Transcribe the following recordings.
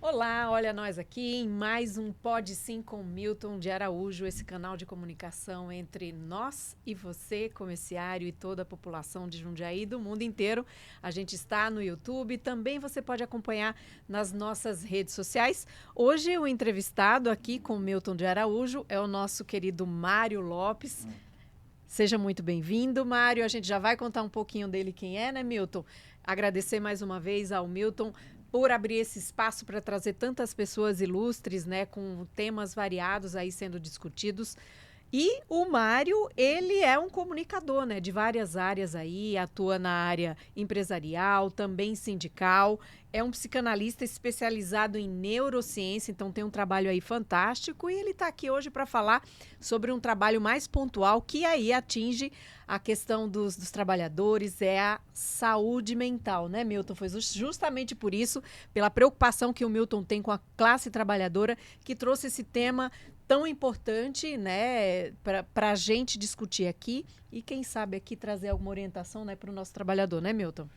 Olá, olha nós aqui em mais um Pode Sim com Milton de Araújo, esse canal de comunicação entre nós e você, comerciário e toda a população de Jundiaí e do mundo inteiro. A gente está no YouTube, também você pode acompanhar nas nossas redes sociais. Hoje o entrevistado aqui com Milton de Araújo é o nosso querido Mário Lopes. Seja muito bem-vindo, Mário. A gente já vai contar um pouquinho dele quem é, né, Milton? Agradecer mais uma vez ao Milton por abrir esse espaço para trazer tantas pessoas ilustres, né, com temas variados aí sendo discutidos. E o Mário, ele é um comunicador, né, de várias áreas aí, atua na área empresarial, também sindical, é um psicanalista especializado em neurociência, então tem um trabalho aí fantástico e ele está aqui hoje para falar sobre um trabalho mais pontual que aí atinge a questão dos trabalhadores, é a saúde mental, né, Milton? Foi justamente por isso, pela preocupação que o Milton tem com a classe trabalhadora, que trouxe esse tema tão importante, né, para a gente discutir aqui e quem sabe aqui trazer alguma orientação, né, para o nosso trabalhador, né, Milton?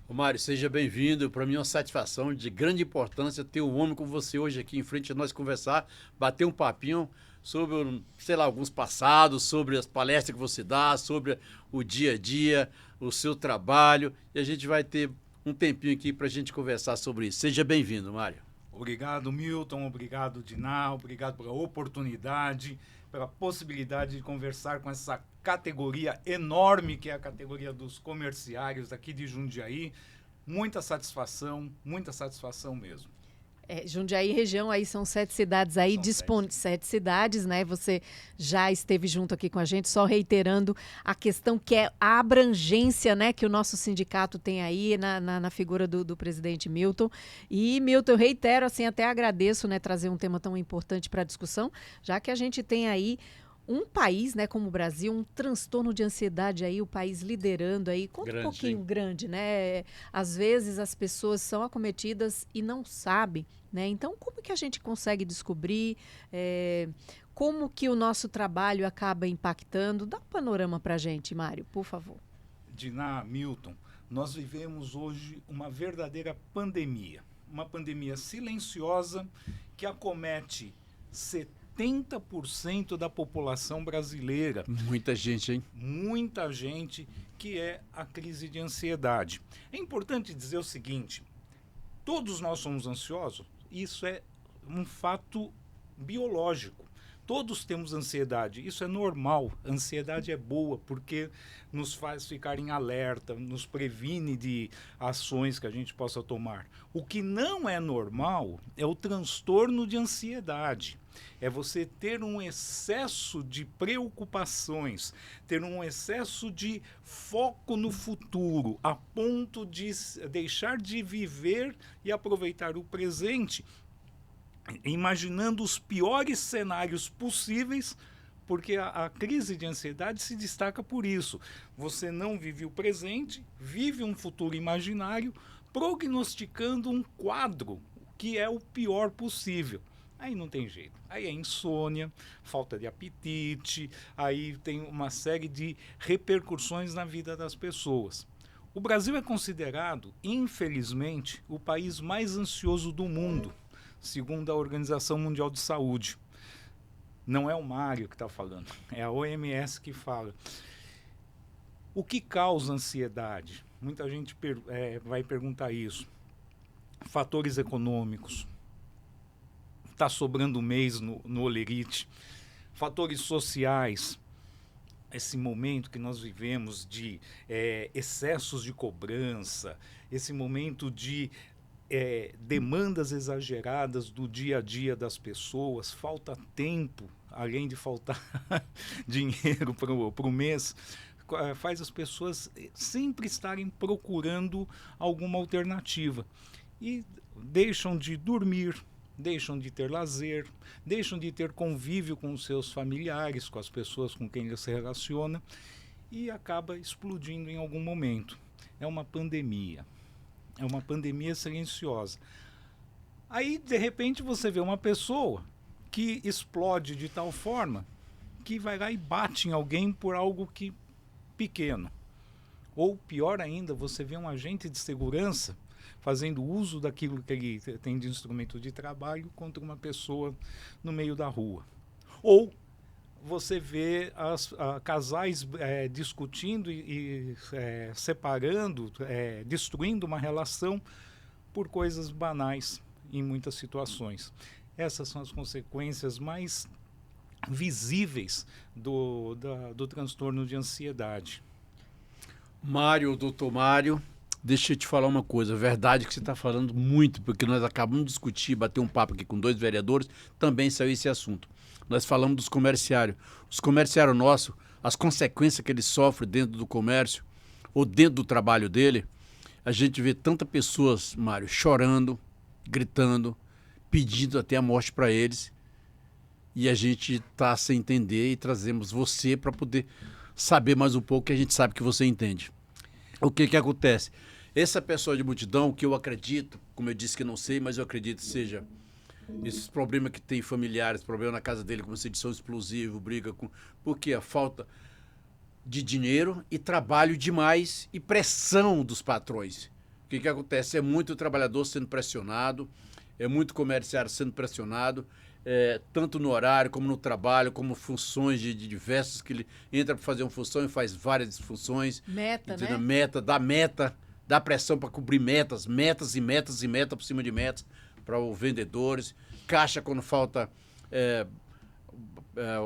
Ô Mário, seja bem-vindo. Para mim é uma satisfação de grande importância ter um homem como você hoje aqui em frente a nós conversar, bater um papinho sobre, sei lá, alguns passados, sobre as palestras que você dá, sobre o dia a dia, o seu trabalho. E a gente vai ter um tempinho aqui para a gente conversar sobre isso. Seja bem-vindo, Mário. Obrigado, Milton. Obrigado, Diná. Obrigado pela oportunidade, pela possibilidade de conversar com essa categoria enorme que é a categoria dos comerciários aqui de Jundiaí. Muita satisfação mesmo. Jundiaí e região aí são 7 cidades aí, São 7 cidades, né? Você já esteve junto aqui com a gente, só reiterando a questão que é a abrangência, né, que o nosso sindicato tem aí na figura do presidente Milton. E, Milton, eu reitero, assim, até agradeço, né, trazer um tema tão importante para a discussão, já que a gente tem aí um país, né, como o Brasil, um transtorno de ansiedade aí, o país liderando aí, conta um pouquinho Hein? grande, né? Às vezes as pessoas são acometidas e não sabem, né? Então, como que a gente consegue descobrir? Como que o nosso trabalho acaba impactando? Dá um panorama para a gente, Mário, por favor. Diná, Milton, nós vivemos hoje uma verdadeira pandemia. Uma pandemia silenciosa que acomete 70% da população brasileira. Muita gente, hein? Muita gente, que é a crise de ansiedade. É importante dizer o seguinte: todos nós somos ansiosos, isso é um fato biológico. Todos temos ansiedade, isso é normal. A ansiedade é boa porque nos faz ficar em alerta, nos previne de ações que a gente possa tomar. O que não é normal é o transtorno de ansiedade. É você ter um excesso de preocupações, ter um excesso de foco no futuro, a ponto de deixar de viver e aproveitar o presente, imaginando os piores cenários possíveis, porque a crise de ansiedade se destaca por isso. Você não vive o presente, vive um futuro imaginário, prognosticando um quadro que é o pior possível. Aí não tem jeito. Aí é insônia, falta de apetite, aí tem uma série de repercussões na vida das pessoas. O Brasil é considerado, infelizmente, o país mais ansioso do mundo, segundo a Organização Mundial de Saúde. Não é o Mário que está falando, é a OMS que fala. O que causa ansiedade? Muita gente vai perguntar isso. Fatores econômicos. Está sobrando um mês no Olerite. Fatores sociais. Esse momento que nós vivemos de excessos de cobrança, esse momento de demandas exageradas do dia a dia das pessoas, falta tempo, além de faltar dinheiro para o mês, faz as pessoas sempre estarem procurando alguma alternativa e deixam de dormir, deixam de ter lazer, deixam de ter convívio com os seus familiares, com as pessoas com quem ele se relaciona, e acaba explodindo em algum momento. É uma pandemia. É uma pandemia silenciosa. Aí, de repente, você vê uma pessoa que explode de tal forma que vai lá e bate em alguém por algo pequeno. Ou, pior ainda, você vê um agente de segurança fazendo uso daquilo que ele tem de instrumento de trabalho contra uma pessoa no meio da rua. Ou você vê casais discutindo e separando, destruindo uma relação por coisas banais em muitas situações. Essas são as consequências mais visíveis do transtorno de ansiedade. Mário, doutor Mário, deixa eu te falar uma coisa. Verdade que você está falando muito, porque nós acabamos de discutir, bater um papo aqui com 2 vereadores, também saiu esse assunto. Nós falamos dos comerciários. Os comerciários nossos, as consequências que eles sofrem dentro do comércio ou dentro do trabalho dele, a gente vê tantas pessoas, Mário, chorando, gritando, pedindo até a morte para eles. E a gente está sem entender e trazemos você para poder saber mais um pouco, que a gente sabe que você entende. O que acontece? Essa pessoa de multidão, que eu acredito, como eu disse que não sei, mas eu acredito que seja esses problemas que tem familiares, problema na casa dele, como sedição explosiva, briga com... Porque a falta de dinheiro e trabalho demais e pressão dos patrões. O que acontece? É muito trabalhador sendo pressionado, é muito comerciário sendo pressionado, tanto no horário, como no trabalho, como funções de diversas, que ele entra para fazer uma função e faz várias funções. Meta, entendeu? né? Meta, dá pressão para cobrir metas e metas por cima de metas para os vendedores. Caixa, quando falta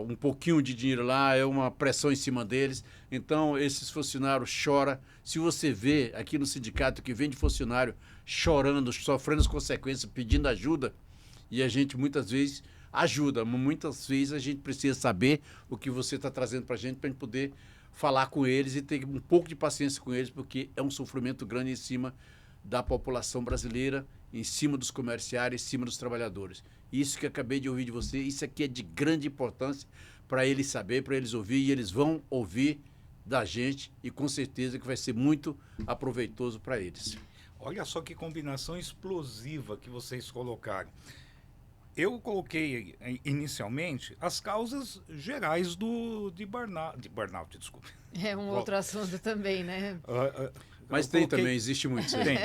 um pouquinho de dinheiro lá, é uma pressão em cima deles. Então, esses funcionários choram. Se você vê aqui no sindicato que vem de funcionário chorando, sofrendo as consequências, pedindo ajuda, e a gente muitas vezes ajuda, mas muitas vezes a gente precisa saber o que você está trazendo para a gente poder falar com eles e ter um pouco de paciência com eles, porque é um sofrimento grande em cima da população brasileira, em cima dos comerciários, em cima dos trabalhadores. Isso que eu acabei de ouvir de você, isso aqui é de grande importância para eles saber, para eles ouvir, e eles vão ouvir da gente, e com certeza que vai ser muito aproveitoso para eles. Olha só que combinação explosiva que vocês colocaram. Eu coloquei inicialmente as causas gerais de burnout, desculpe. É um outro assunto também, né? Mas tem também, existe muito. Tem.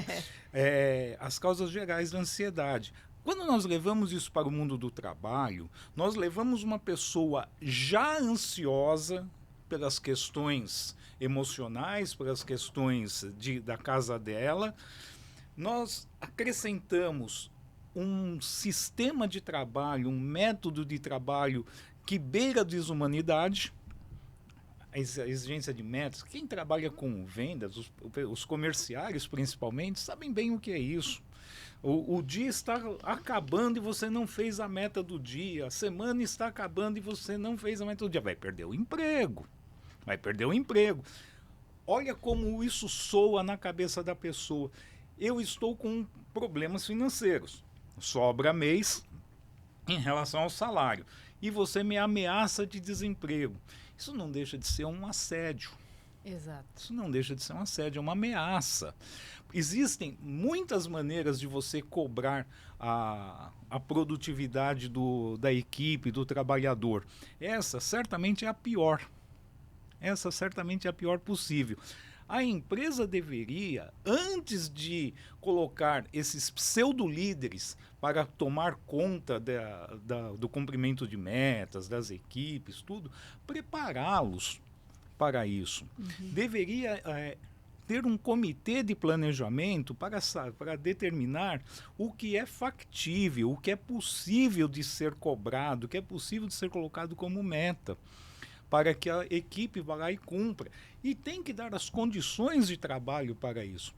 As causas gerais da ansiedade. Quando nós levamos isso para o mundo do trabalho, nós levamos uma pessoa já ansiosa pelas questões emocionais, pelas questões da casa dela, nós acrescentamos um sistema de trabalho, um método de trabalho que beira a desumanidade, a exigência de metas. Quem trabalha com vendas, os comerciários principalmente, sabem bem o que é isso. O dia está acabando e você não fez a meta do dia. A semana está acabando e você não fez a meta do dia. Vai perder o emprego. Olha como isso soa na cabeça da pessoa. Eu estou com problemas financeiros. Sobra mês em relação ao salário. E você me ameaça de desemprego. Isso não deixa de ser um assédio. Exato. Isso não deixa de ser um assédio, é uma ameaça. Existem muitas maneiras de você cobrar a produtividade da equipe, do trabalhador. Essa certamente é a pior. Essa certamente é a pior possível. A empresa deveria, antes de colocar esses pseudo-líderes para tomar conta do cumprimento de metas, das equipes, tudo, prepará-los para isso. Deveria ter um comitê de planejamento para determinar o que é factível, o que é possível de ser cobrado, o que é possível de ser colocado como meta, para que a equipe vá lá e cumpra. E tem que dar as condições de trabalho para isso.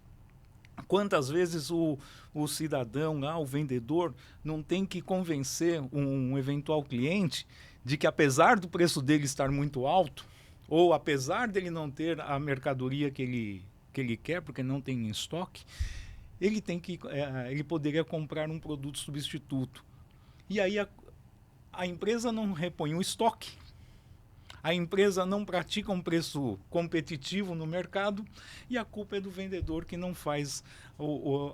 Quantas vezes o cidadão, o vendedor, não tem que convencer um eventual cliente de que, apesar do preço dele estar muito alto, ou apesar dele não ter a mercadoria que ele quer, porque não tem em estoque, ele poderia comprar um produto substituto. E aí a empresa não repõe o estoque, a empresa não pratica um preço competitivo no mercado, e a culpa é do vendedor que não faz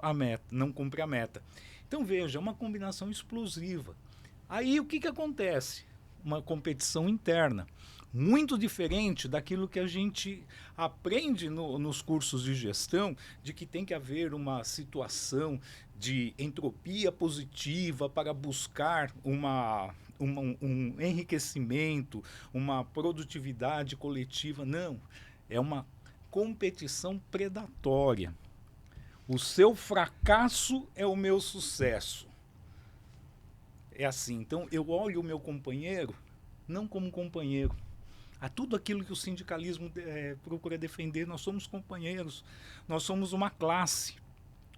a meta, não cumpre a meta. Então veja, é uma combinação explosiva. Aí o que acontece? Uma competição interna. muito diferente daquilo que a gente aprende nos cursos de gestão, de que tem que haver uma situação de entropia positiva para buscar um enriquecimento, uma produtividade coletiva. Não, é uma competição predatória. O seu fracasso é o meu sucesso. É assim, então eu olho o meu companheiro não como companheiro. A tudo aquilo que o sindicalismo procura defender, nós somos companheiros, nós somos uma classe,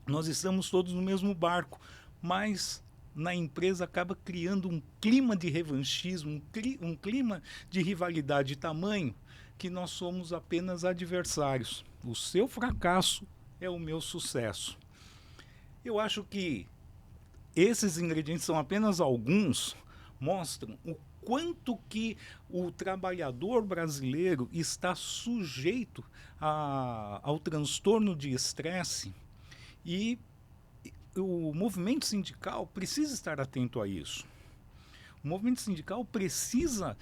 nós estamos todos no mesmo barco, mas na empresa acaba criando um clima de revanchismo, um clima de rivalidade tamanho que nós somos apenas adversários. O seu fracasso é o meu sucesso. Eu acho que esses ingredientes são apenas alguns, mostram o quanto que o trabalhador brasileiro está sujeito ao transtorno de estresse, e o movimento sindical precisa estar atento a isso. O movimento sindical precisa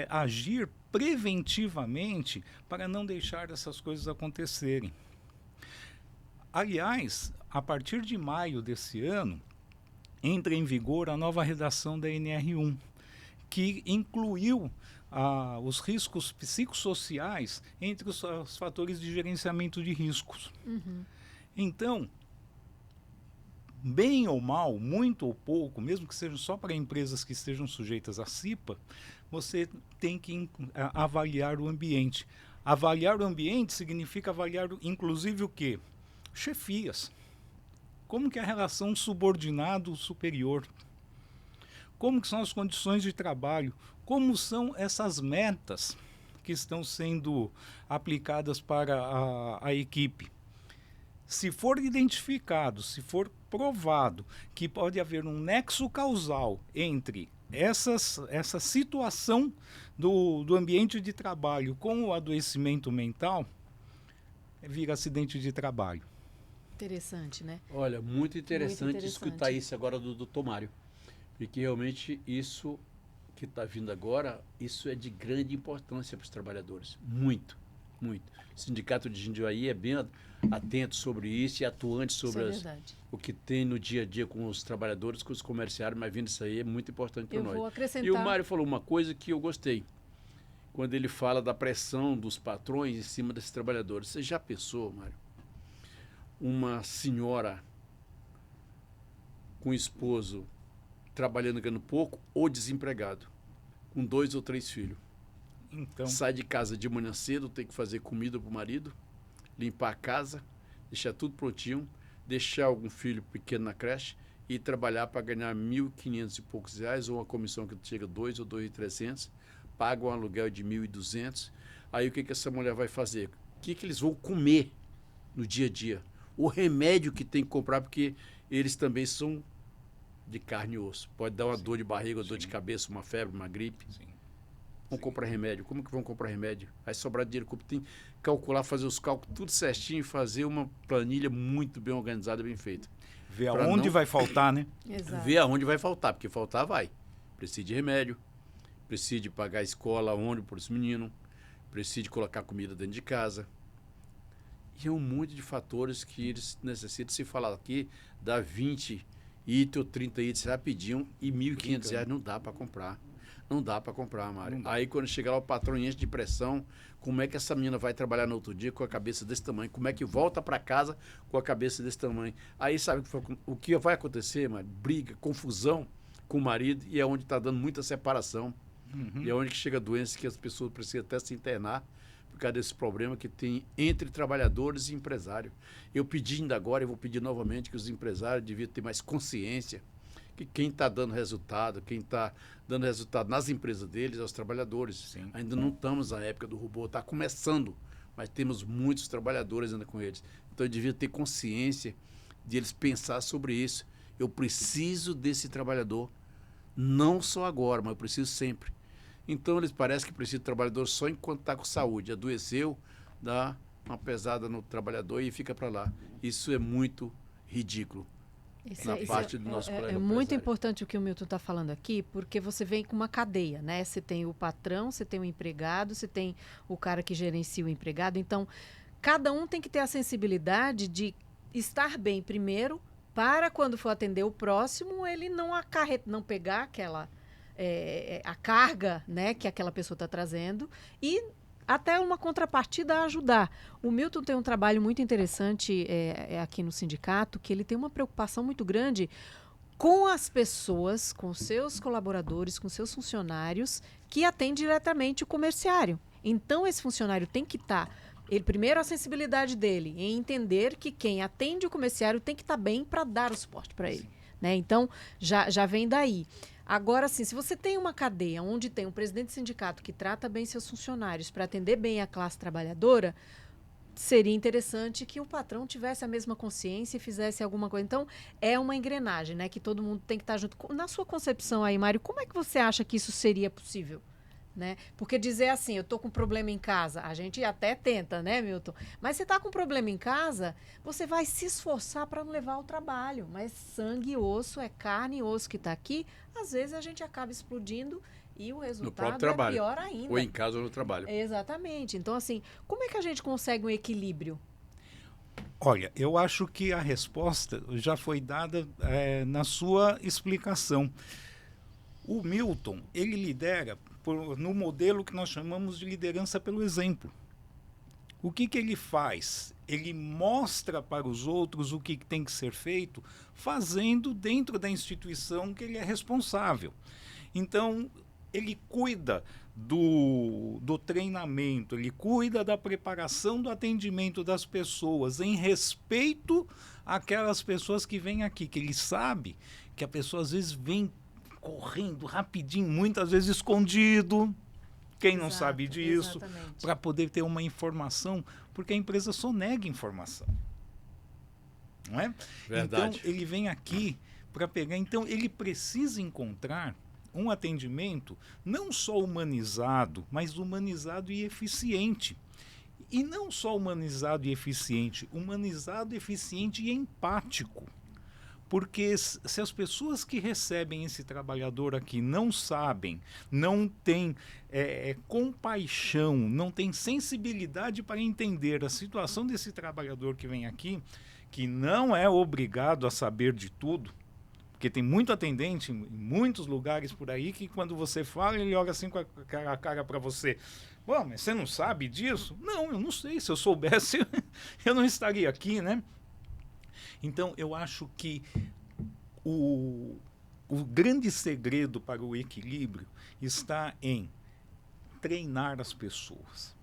agir preventivamente para não deixar essas coisas acontecerem. Aliás, a partir de maio desse ano, entra em vigor a nova redação da NR1, que incluiu os riscos psicossociais entre os fatores de gerenciamento de riscos. Uhum. Então, bem ou mal, muito ou pouco, mesmo que seja só para empresas que estejam sujeitas à CIPA, você tem que avaliar o ambiente. Avaliar o ambiente significa avaliar, inclusive, o quê? Chefias. Como que é a relação subordinado-superior? Como que são as condições de trabalho? Como são essas metas que estão sendo aplicadas para a equipe? Se for identificado, se for provado que pode haver um nexo causal entre essa situação do ambiente de trabalho com o adoecimento mental, vira acidente de trabalho. Interessante, né? Olha, muito interessante interessante. escutar isso agora do Dr. Mário. Porque realmente isso que está vindo agora, isso é de grande importância para os trabalhadores. Muito, muito. O Sindicato de Jundiaí é bem atento sobre isso e atuante sobre o que tem no dia a dia com os trabalhadores, com os comerciários, mas vindo isso aí é muito importante para nós. Eu vou acrescentar. E o Mário falou uma coisa que eu gostei, quando ele fala da pressão dos patrões em cima desses trabalhadores. Você já pensou, Mário? Uma senhora com esposo trabalhando ganhando pouco ou desempregado, com 2 ou 3 filhos. Então, sai de casa de manhã cedo, tem que fazer comida para o marido, limpar a casa, deixar tudo prontinho, deixar algum filho pequeno na creche e trabalhar para ganhar R$1.500 e poucos reais, ou uma comissão que chega a 2 ou 2.300, paga um aluguel de 1.200. Aí o que essa mulher vai fazer? O que eles vão comer no dia a dia? O remédio que tem que comprar, porque eles também são de carne e osso. Pode dar uma dor de barriga, uma dor de cabeça, uma febre, uma gripe. Vão comprar remédio. Como que vão comprar remédio? Aí sobrar dinheiro, tem que calcular, fazer os cálculos tudo certinho e fazer uma planilha muito bem organizada, bem feita. Ver aonde vai faltar, né? Exato. Ver aonde vai faltar, porque faltar vai. Precisa de remédio, precisa de pagar a escola, ônibus para os meninos, precisa de colocar comida dentro de casa. E é um monte de fatores que eles necessitam. Se falar aqui, dá 20 itens ou 30 itens rapidinho e R$1.500 não dá para comprar. Não dá para comprar, Mário. Aí quando chega lá o patrão enche de pressão, como é que essa menina vai trabalhar no outro dia com a cabeça desse tamanho? Como é que volta para casa com a cabeça desse tamanho? Aí sabe o que vai acontecer, Mário? Briga, confusão com o marido, e é onde está dando muita separação. Uhum. E é onde que chega a doença que as pessoas precisam até se internar por causa desse problema que tem entre trabalhadores e empresários. Eu pedi ainda agora, e vou pedir novamente, que os empresários deviam ter mais consciência que quem está dando resultado, quem está dando resultado nas empresas deles é os trabalhadores. Sim. Ainda não estamos na época do robô, está começando, mas temos muitos trabalhadores ainda com eles. Então eu devia ter consciência de eles pensar sobre isso. Eu preciso desse trabalhador, não só agora, mas eu preciso sempre. Então eles parecem que precisam de trabalhador só enquanto está com saúde. Adoeceu, dá uma pesada no trabalhador e fica para lá. Isso é muito ridículo. na parte do nosso é muito importante o que o Milton está falando aqui, porque você vem com uma cadeia, né? Você tem o patrão, você tem o empregado, você tem o cara que gerencia o empregado. Então, cada um tem que ter a sensibilidade de estar bem primeiro, para quando for atender o próximo, ele não pegar aquela a carga, né, que aquela pessoa está trazendo e até uma contrapartida a ajudar. O Milton tem um trabalho muito interessante aqui no sindicato, que ele tem uma preocupação muito grande com as pessoas, com seus colaboradores, com seus funcionários, que atendem diretamente o comerciário. Então, esse funcionário tem que estar... primeiro, a sensibilidade dele em entender que quem atende o comerciário tem que estar bem para dar o suporte para ele. Né? Então, já vem daí. Agora, sim, se você tem uma cadeia onde tem um presidente de sindicato que trata bem seus funcionários para atender bem a classe trabalhadora, seria interessante que o patrão tivesse a mesma consciência e fizesse alguma coisa. Então, é uma engrenagem, né? Que todo mundo tem que estar junto. Na sua concepção aí, Mário, como é que você acha que isso seria possível? Né? Porque dizer assim, eu estou com problema em casa, a gente até tenta, né, Milton? Mas você está com problema em casa, você vai se esforçar para não levar ao trabalho. Mas sangue e osso, é carne e osso que está aqui, às vezes a gente acaba explodindo e o resultado é pior ainda. Ou em casa ou no trabalho. Exatamente. Então, assim, como é que a gente consegue um equilíbrio? Olha, eu acho que a resposta já foi dada na sua explicação. O Milton, ele lidera no modelo que nós chamamos de liderança pelo exemplo. O que ele faz? Ele mostra para os outros o que tem que ser feito, fazendo dentro da instituição que ele é responsável. Então, ele cuida do treinamento, ele cuida da preparação do atendimento das pessoas, em respeito àquelas pessoas que vêm aqui, que ele sabe que a pessoa às vezes vem correndo rapidinho, muitas vezes escondido, quem não sabe disso, para poder ter uma informação, porque a empresa só nega informação. Não é? Verdade. Então, ele vem aqui para pegar, então ele precisa encontrar um atendimento não só humanizado, mas humanizado e eficiente. E não só humanizado e eficiente e empático. Porque se as pessoas que recebem esse trabalhador aqui não sabem, não têm compaixão, não têm sensibilidade para entender a situação desse trabalhador que vem aqui, que não é obrigado a saber de tudo, porque tem muito atendente em muitos lugares por aí que quando você fala, ele olha assim com a cara para você. Bom, mas você não sabe disso? Não, eu não sei. Se eu soubesse, eu não estaria aqui, né? Então, eu acho que o grande segredo para o equilíbrio está em treinar as pessoas,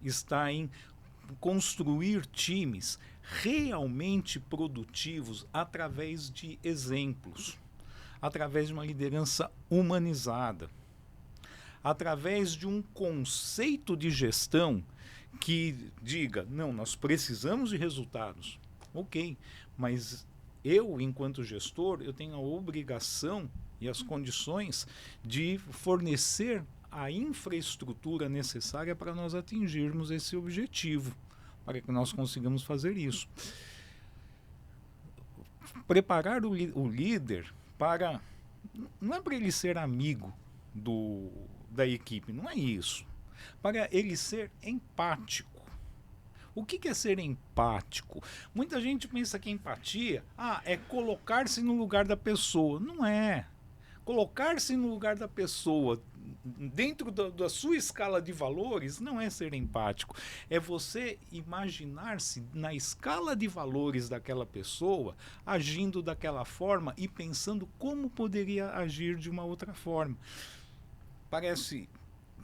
está em construir times realmente produtivos através de exemplos, através de uma liderança humanizada, através de um conceito de gestão que diga, não, nós precisamos de resultados. Ok, mas eu, enquanto gestor, eu tenho a obrigação e as condições de fornecer a infraestrutura necessária para nós atingirmos esse objetivo, para que nós consigamos fazer isso. Preparar o líder para... Não é para ele ser amigo da equipe, não é isso. Para ele ser empático. O que é ser empático? Muita gente pensa que empatia é colocar-se no lugar da pessoa. Não é. Colocar-se no lugar da pessoa dentro da sua escala de valores não é ser empático. É você imaginar-se na escala de valores daquela pessoa, agindo daquela forma e pensando como poderia agir de uma outra forma. Parece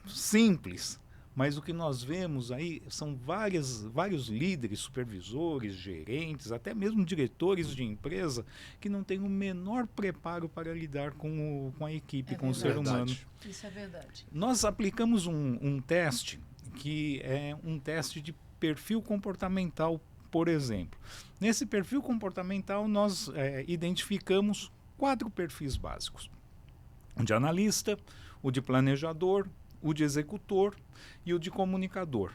simples, mas o que nós vemos aí são vários líderes, supervisores, gerentes, até mesmo diretores de empresa que não têm o menor preparo para lidar com a equipe, com o ser humano. Isso é verdade. Nós aplicamos um teste que é um teste de perfil comportamental, por exemplo. Nesse perfil comportamental nós identificamos 4 perfis básicos. O de analista, o de planejador, o de executor e o de comunicador.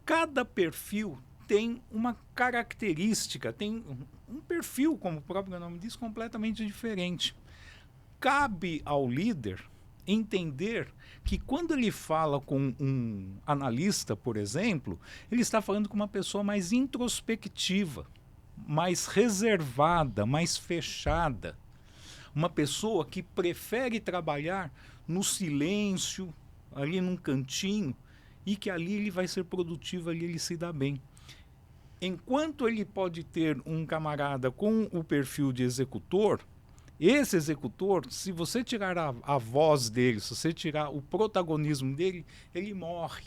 Cada perfil tem uma característica, tem um perfil, como o próprio nome diz, completamente diferente. Cabe ao líder entender que quando ele fala com um analista, por exemplo, ele está falando com uma pessoa mais introspectiva, mais reservada, mais fechada. Uma pessoa que prefere trabalhar no silêncio, ali num cantinho, e que ali ele vai ser produtivo, ali ele se dá bem. Enquanto ele pode ter um camarada com o perfil de executor, esse executor, se você tirar a voz dele, se você tirar o protagonismo dele, ele morre.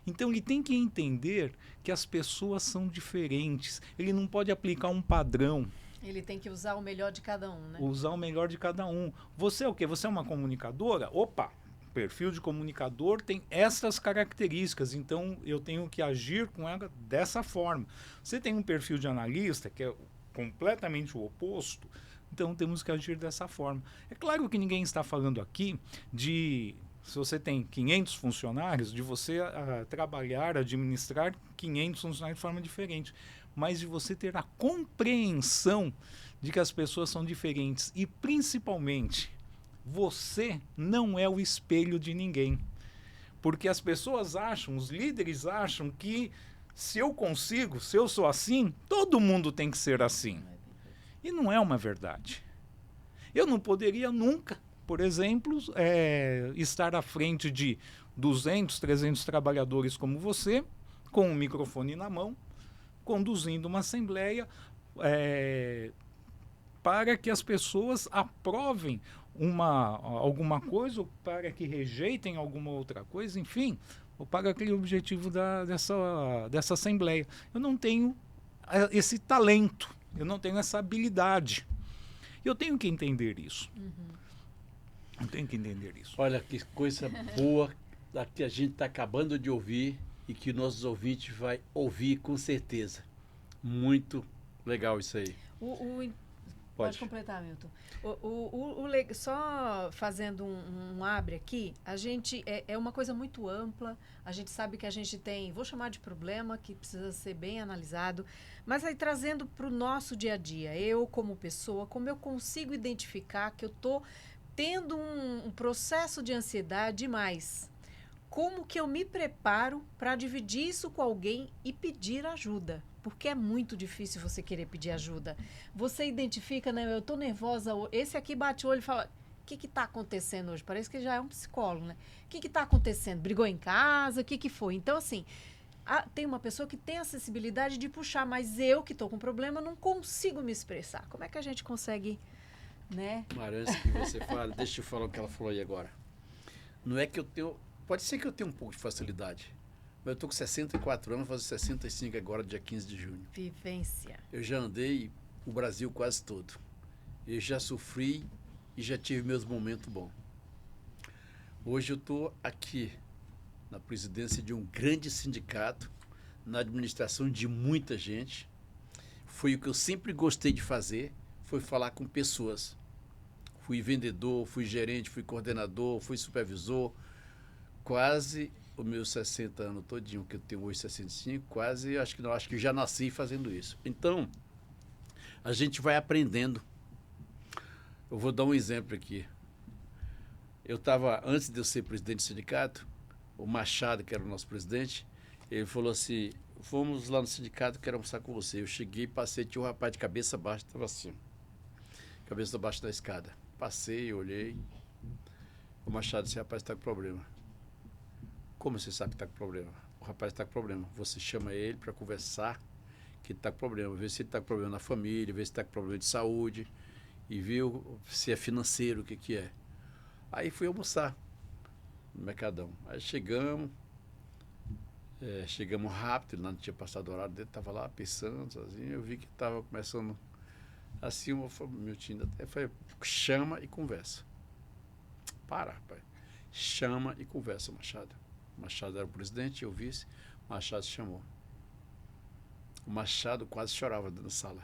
Então ele tem que entender que as pessoas são diferentes. Ele não pode aplicar um padrão. Ele tem que usar o melhor de cada um, né? Usar o melhor de cada um. Você é o quê? Você é uma comunicadora? Opa! O perfil de comunicador tem essas características, então eu tenho que agir com ela dessa forma. Você tem um perfil de analista, que é completamente o oposto, então temos que agir dessa forma. É claro que ninguém está falando aqui de, se você tem 500 funcionários, de você trabalhar, administrar 500 funcionários de forma diferente, mas de você ter a compreensão de que as pessoas são diferentes e, principalmente, você não é o espelho de ninguém. Porque as pessoas acham, os líderes acham que se eu consigo, se eu sou assim, todo mundo tem que ser assim. E não é uma verdade. Eu não poderia nunca, por exemplo, estar à frente de 200, 300 trabalhadores como você, com um microfone na mão, conduzindo uma assembleia para que as pessoas aprovem alguma coisa, ou para que rejeitem alguma outra coisa, enfim, ou para aquele objetivo dessa assembleia. Eu não tenho esse talento, eu não tenho essa habilidade. Eu tenho que entender isso. Eu tenho que entender isso. Olha que coisa boa da que a gente está acabando de ouvir e que nossos ouvintes vai ouvir com certeza. Muito legal isso aí. Pode completar, Milton. Só fazendo um abre aqui, a gente é uma coisa muito ampla, a gente sabe que a gente tem, vou chamar de problema, que precisa ser bem analisado, mas aí trazendo para o nosso dia a dia, eu como pessoa, como eu consigo identificar que eu estou tendo um processo de ansiedade demais, como que eu me preparo para dividir isso com alguém e pedir ajuda? Porque é muito difícil você querer pedir ajuda. Você identifica, né? Eu estou nervosa. Esse aqui bate o olho e fala, o que está acontecendo hoje? Parece que já é um psicólogo, né? O que está acontecendo? Brigou em casa? O que foi? Então, assim, tem uma pessoa que tem a acessibilidade de puxar, mas eu que estou com problema não consigo me expressar. Como é que a gente consegue, né? Maranhão, que você fala, deixa eu falar o que ela falou aí agora. Não é que eu tenho... Pode ser que eu tenha um pouco de facilidade. Mas eu estou com 64 anos, vou fazer 65 agora, dia 15 de junho. Vivência. Eu já andei o Brasil quase todo. Eu já sofri e já tive meus momentos bons. Hoje eu estou aqui, na presidência de um grande sindicato, na administração de muita gente. Foi o que eu sempre gostei de fazer, foi falar com pessoas. Fui vendedor, fui gerente, fui coordenador, fui supervisor. Quase os meus 60 anos todinho, que eu tenho hoje 65, quase, acho que já nasci fazendo isso. Então, a gente vai aprendendo. Eu vou dar um exemplo aqui. Eu estava, antes de eu ser presidente do sindicato, o Machado, que era o nosso presidente, ele falou assim, vamos lá no sindicato, quero almoçar com você. Eu cheguei, passei, tinha um rapaz de cabeça baixa, estava assim, cabeça abaixo da escada. Passei, olhei, o Machado disse, rapaz, está com problema. Como você sabe que está com problema? O rapaz está com problema. Você chama ele para conversar que ele está com problema. Vê se ele está com problema na família, vê se está com problema de saúde e vê se é financeiro, o que é. Aí fui almoçar no Mercadão. Aí chegamos rápido, ele não tinha passado o horário dele, estava lá pensando sozinho. Eu vi que estava começando assim, meu time até foi, chama e conversa. Para, rapaz. Chama e conversa, Machado. O Machado era o presidente, eu vice, o Machado se chamou. O Machado quase chorava dentro da sala.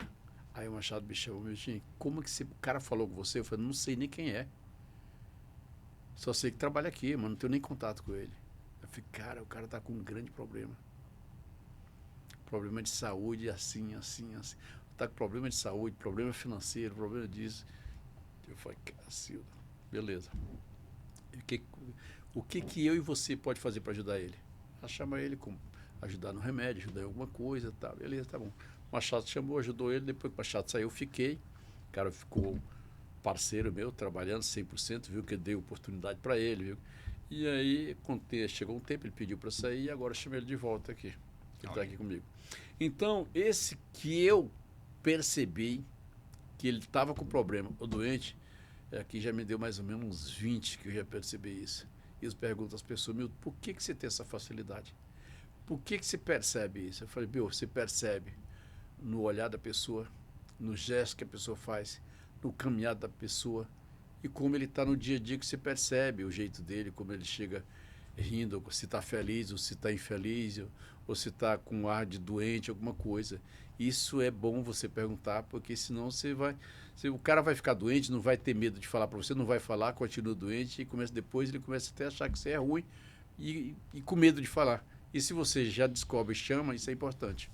Aí o Machado me chamou, meu time, como que esse cara falou com você? Eu falei, não sei nem quem é. Só sei que trabalha aqui, mas não tenho nem contato com ele. Eu falei, cara, o cara está com um grande problema. problema de saúde, assim. Está com problema de saúde, problema financeiro, problema disso. Eu falei, Cacilda, beleza. O que eu e você pode fazer para ajudar ele? Ela chama ele, ajudar no remédio, ajudar em alguma coisa, tá, beleza, tá bom. O Machado chamou, ajudou ele, depois que o Machado saiu, eu fiquei. O cara ficou parceiro meu, trabalhando 100%, viu que eu dei oportunidade para ele, viu? E aí, chegou um tempo, ele pediu para sair e agora eu chamei ele de volta aqui. Ele está aqui comigo. Então, esse que eu percebi que ele estava com problema, o doente, aqui já me deu mais ou menos uns 20 que eu já percebi isso. E eu pergunto às pessoas, Milton, por que você tem essa facilidade? Por que você percebe isso? Eu falei, você percebe no olhar da pessoa, no gesto que a pessoa faz, no caminhar da pessoa e como ele está no dia a dia, que você percebe o jeito dele, como ele chega rindo, se está feliz ou se está infeliz, ou se está com ar de doente, alguma coisa. Isso é bom você perguntar, porque senão o cara vai ficar doente, não vai ter medo de falar para você, não vai falar, continua doente, e depois ele começa até a achar que você é ruim e com medo de falar. E se você já descobre e chama, isso é importante.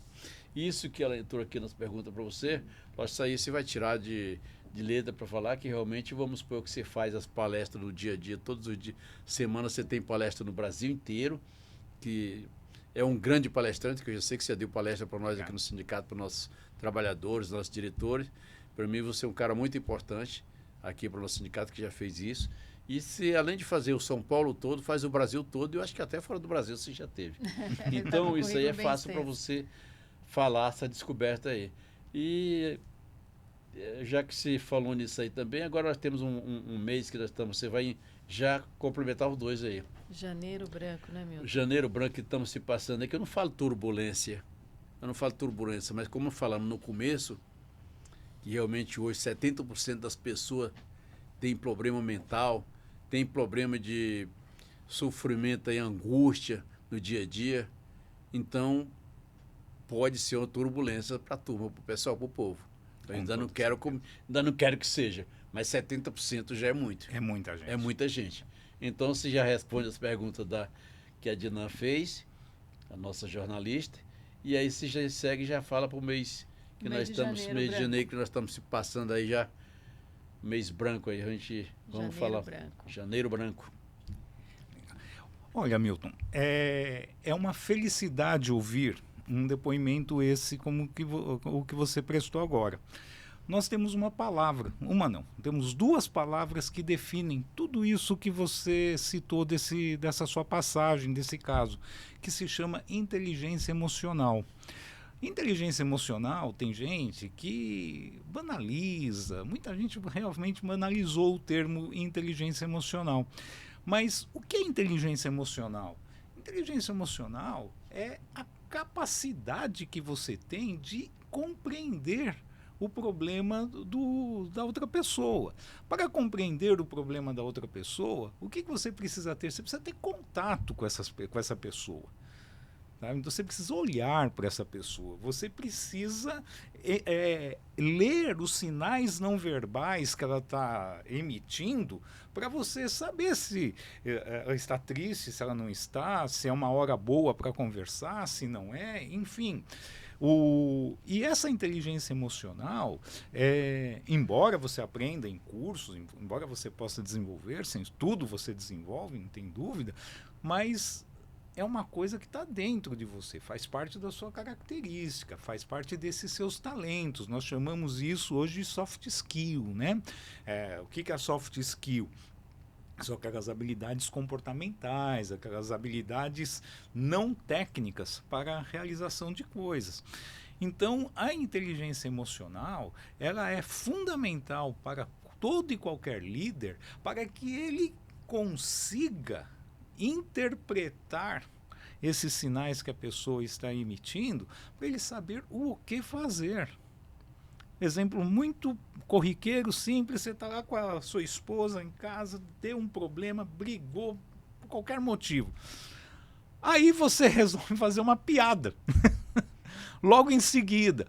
Isso que ela entrou aqui nas perguntas para você, isso aí você vai tirar de letra para falar que realmente, vamos supor que você faz as palestras no dia a dia, todos os dias, semana você tem palestra no Brasil inteiro, que é um grande palestrante, que eu já sei que você deu palestra para nós aqui no sindicato, para nossos trabalhadores, nossos diretores. Para mim, você é um cara muito importante aqui para o nosso sindicato, que já fez isso. E se, além de fazer o São Paulo todo, faz o Brasil todo, eu acho que até fora do Brasil você já teve. Então, isso aí é fácil para você falar essa descoberta aí. E já que você falou nisso aí também, agora nós temos um mês que nós estamos, você vai já complementar os dois aí. Janeiro branco, né, Milton? Janeiro branco que estamos se passando aí, que eu não falo turbulência, mas como falamos no começo, que realmente hoje 70% das pessoas têm problema mental, tem problema de sofrimento e angústia no dia a dia, então pode ser uma turbulência para a turma, para o pessoal, para o povo. Eu ainda não quero que seja, mas 70% já é muito. É muita gente. É muita gente. Então, você já responde as perguntas que a Dinan fez, a nossa jornalista, e aí você já segue e já fala para o mês que nós estamos, mês de janeiro, que nós estamos se passando aí já, mês branco aí, a gente vamos falar. Janeiro branco. Olha, Milton, é uma felicidade ouvir um depoimento esse como o que você prestou agora. Nós temos uma palavra, temos duas palavras que definem tudo isso que você citou dessa sua passagem, desse caso, que se chama inteligência emocional. Inteligência emocional, tem gente que banaliza, muita gente realmente banalizou o termo inteligência emocional. Mas o que é inteligência emocional? Inteligência emocional é a capacidade que você tem de compreender o problema da outra pessoa. Para compreender o problema da outra pessoa, o que você precisa ter? Você precisa ter contato com essa pessoa. Tá? Então você precisa olhar para essa pessoa. Você precisa ler os sinais não verbais que ela está emitindo para você saber se ela está triste, se ela não está, se é uma hora boa para conversar, se não é, enfim. E essa inteligência emocional, embora você aprenda em cursos, embora você possa desenvolver, sem tudo você desenvolve, não tem dúvida, mas é uma coisa que está dentro de você, faz parte da sua característica, faz parte desses seus talentos. Nós chamamos isso hoje de soft skill, né? O que é soft skill? São aquelas habilidades comportamentais, aquelas habilidades não técnicas para a realização de coisas. Então, a inteligência emocional, ela é fundamental para todo e qualquer líder, para que ele consiga interpretar esses sinais que a pessoa está emitindo, para ele saber o que fazer. Exemplo muito corriqueiro, simples, você está lá com a sua esposa em casa, deu um problema, brigou, por qualquer motivo. Aí você resolve fazer uma piada, logo em seguida.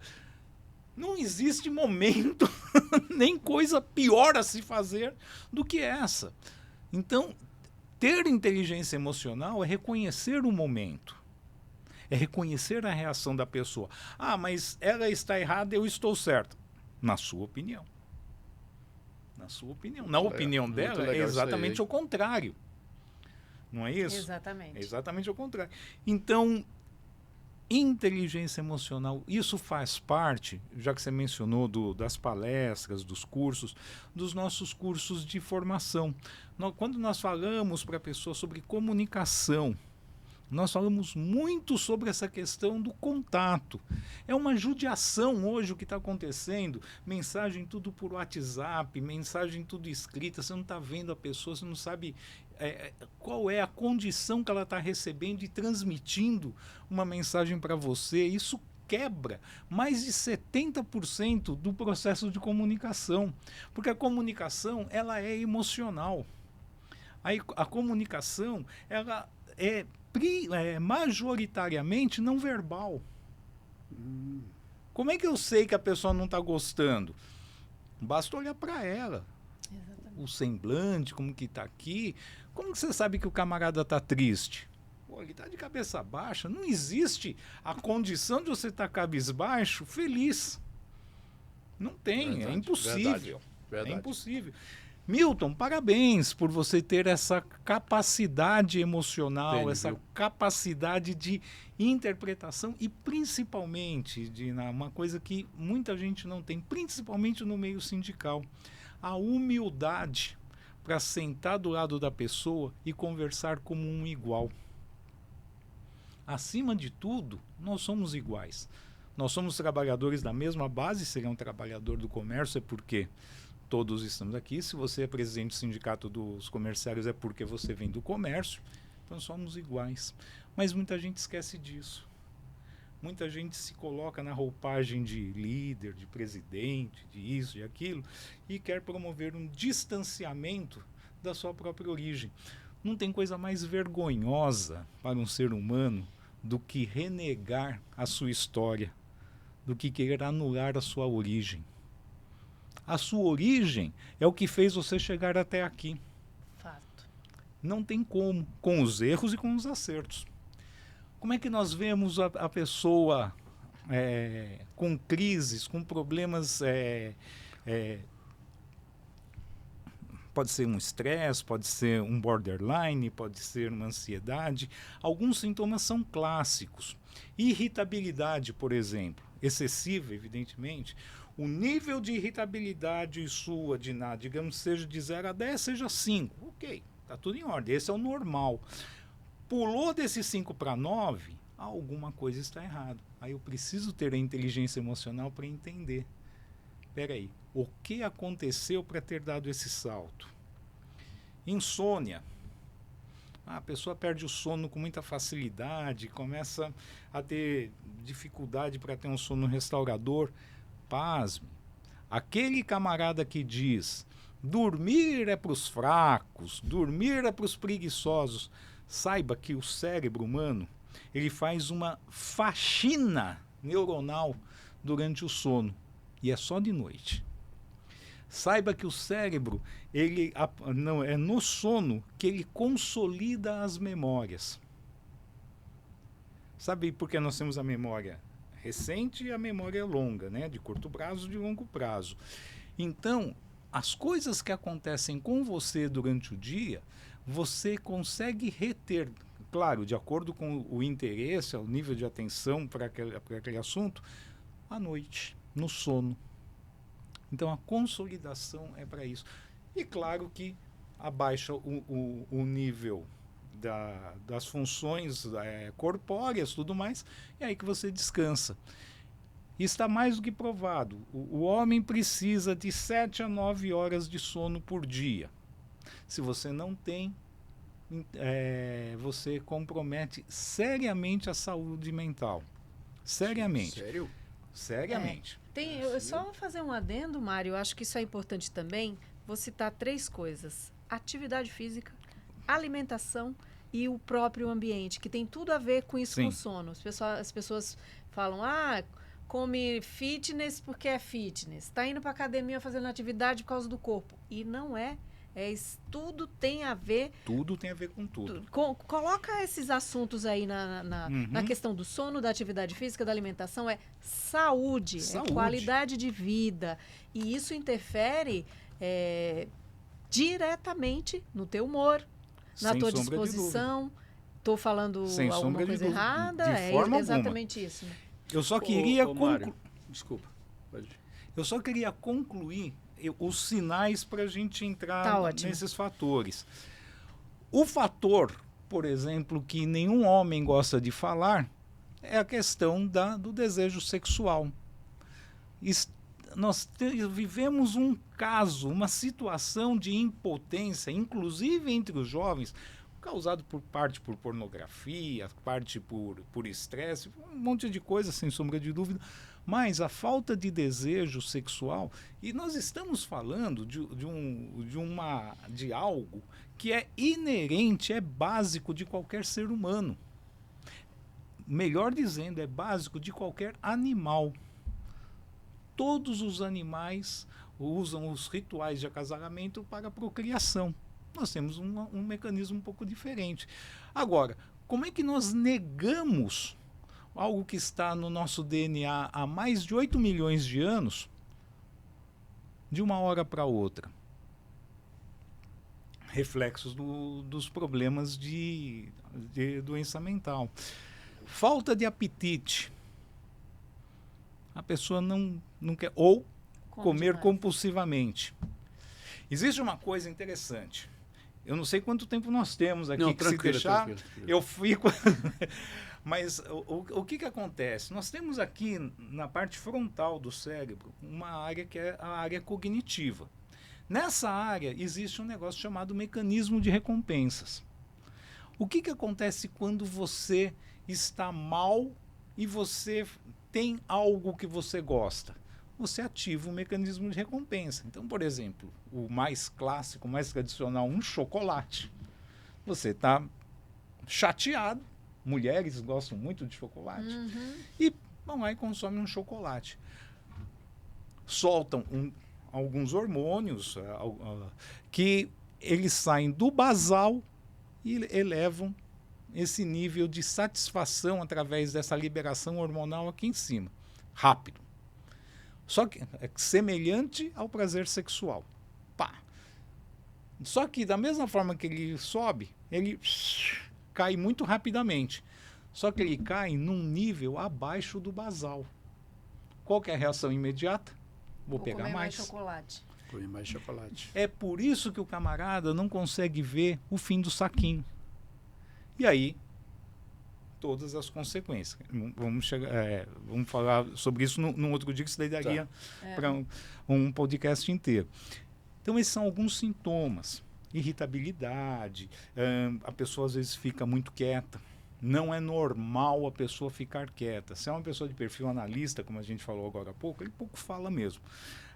Não existe momento, nem coisa pior a se fazer do que essa. Então, ter inteligência emocional é reconhecer o momento. É reconhecer a reação da pessoa. Ah, mas ela está errada, eu estou certo. Na sua opinião. Na sua opinião. Na opinião dela, é exatamente o contrário. Não é isso? Exatamente. É exatamente o contrário. Então, inteligência emocional, isso faz parte, já que você mencionou das palestras, dos cursos, dos nossos cursos de formação. Quando nós falamos para a pessoa sobre comunicação, nós falamos muito sobre essa questão do contato. É uma judiação hoje o que está acontecendo. Mensagem tudo por WhatsApp, mensagem tudo escrita. Você não está vendo a pessoa, você não sabe qual é a condição que ela está recebendo e transmitindo uma mensagem para você. Isso quebra mais de 70% do processo de comunicação. Porque a comunicação ela é emocional. A comunicação ela é majoritariamente não verbal. Como é que eu sei que a pessoa não está gostando? Basta olhar para ela. Exatamente. O semblante, como que está aqui. Como que você sabe que o camarada está triste? Pô, ele está de cabeça baixa. Não existe a condição de você estar cabisbaixo feliz. Não tem, verdade, é impossível. Verdade. É impossível. Milton, parabéns por você ter essa capacidade emocional, essa capacidade de interpretação e principalmente, Dina, uma coisa que muita gente não tem, principalmente no meio sindical, a humildade para sentar do lado da pessoa e conversar como um igual. Acima de tudo, nós somos iguais. Nós somos trabalhadores da mesma base, seria um trabalhador do comércio, é porque todos estamos aqui. Se você é presidente do sindicato dos comerciários, é porque você vem do comércio. Então somos iguais. Mas muita gente esquece disso. Muita gente se coloca na roupagem de líder, de presidente, de isso, de aquilo, e quer promover um distanciamento da sua própria origem. Não tem coisa mais vergonhosa para um ser humano do que renegar a sua história, do que querer anular a sua origem. A sua origem é o que fez você chegar até aqui. Fato. Não tem como, com os erros e com os acertos. Como é que nós vemos a pessoa com crises, com problemas, pode ser um estresse, pode ser um borderline, pode ser uma ansiedade. Alguns sintomas são clássicos. Irritabilidade, por exemplo, excessiva, evidentemente. O nível de irritabilidade sua, digamos, seja de 0 a 10, seja 5. Ok, está tudo em ordem, esse é o normal. Pulou desse 5 para 9, alguma coisa está errada. Aí eu preciso ter a inteligência emocional para entender. Espera aí, o que aconteceu para ter dado esse salto? Insônia. A pessoa perde o sono com muita facilidade, começa a ter dificuldade para ter um sono restaurador. Pasme. Aquele camarada que diz dormir é para os fracos, dormir é para os preguiçosos, saiba que o cérebro humano ele faz uma faxina neuronal durante o sono e é só de noite. Saiba que o cérebro não é no sono que ele consolida as memórias. Sabe por que nós temos a memória recente e a memória longa, né? De curto prazo e de longo prazo. Então, as coisas que acontecem com você durante o dia, você consegue reter, claro, de acordo com o interesse, o nível de atenção para aquele assunto, à noite, no sono. Então, a consolidação é para isso. E claro que abaixa o nível das funções corpóreas, tudo mais, é aí que você descansa. E está mais do que provado. O homem precisa de 7 a 9 horas de sono por dia. Se você não tem, você compromete seriamente a saúde mental. Seriamente. Sério? Seriamente. Eu só fazer um adendo, Mário, eu acho que isso é importante também. Vou citar 3 coisas: atividade física, alimentação e o próprio ambiente, que tem tudo a ver com isso. Sim. Com o sono. As pessoas falam, come fitness porque é fitness, está indo para academia fazendo atividade por causa do corpo. E não é. Tudo tem a ver. Tudo tem a ver com tudo. Coloca esses assuntos aí na questão do sono, da atividade física, da alimentação. É saúde, é qualidade de vida. E isso interfere diretamente no teu humor, na tua disposição. Estou falando sem alguma coisa errada? De forma exatamente alguma. Isso. Eu só queria Desculpa. Eu só queria concluir os sinais para a gente entrar nesses fatores. O fator, por exemplo, que nenhum homem gosta de falar é a questão do desejo sexual. Nós vivemos um caso, uma situação de impotência, inclusive entre os jovens, causado por pornografia, parte por estresse, um monte de coisa, sem sombra de dúvida. Mas a falta de desejo sexual, e nós estamos falando de algo que é inerente, é básico de qualquer ser humano. Melhor dizendo, é básico de qualquer animal. Todos os animais usam os rituais de acasalamento para a procriação. Nós temos um mecanismo um pouco diferente. Agora, como é que nós negamos algo que está no nosso DNA há mais de 8 milhões de anos, de uma hora para outra? Reflexos dos problemas de doença mental. Falta de apetite. A pessoa não quer, ou comer compulsivamente. Existe uma coisa interessante. Eu não sei quanto tempo nós temos aqui, se deixar, tranquilo. Eu fico... Mas o que acontece? Nós temos aqui, na parte frontal do cérebro, uma área que é a área cognitiva. Nessa área existe um negócio chamado mecanismo de recompensas. O que acontece quando você está mal e você tem algo que você gosta? Você ativa um mecanismo de recompensa. Então, por exemplo, o mais clássico, o mais tradicional, um chocolate. Você está chateado, mulheres gostam muito de chocolate, e vão lá e consomem um chocolate. Soltam alguns hormônios que eles saem do basal e elevam esse nível de satisfação através dessa liberação hormonal aqui em cima. Rápido. Só que é semelhante ao prazer sexual. Pá. Só que da mesma forma que ele sobe, ele cai muito rapidamente. Só que ele cai num nível abaixo do basal. Qual que é a reação imediata? Vou pegar comer mais chocolate. Comer mais chocolate. É por isso que o camarada não consegue ver o fim do saquinho. E aí, todas as consequências. Vamos falar sobre isso num outro dia, que isso daí daria para um podcast inteiro. Então, esses são alguns sintomas. Irritabilidade, a pessoa às vezes fica muito quieta. Não é normal a pessoa ficar quieta. Se é uma pessoa de perfil analista, como a gente falou agora há pouco, ele pouco fala mesmo.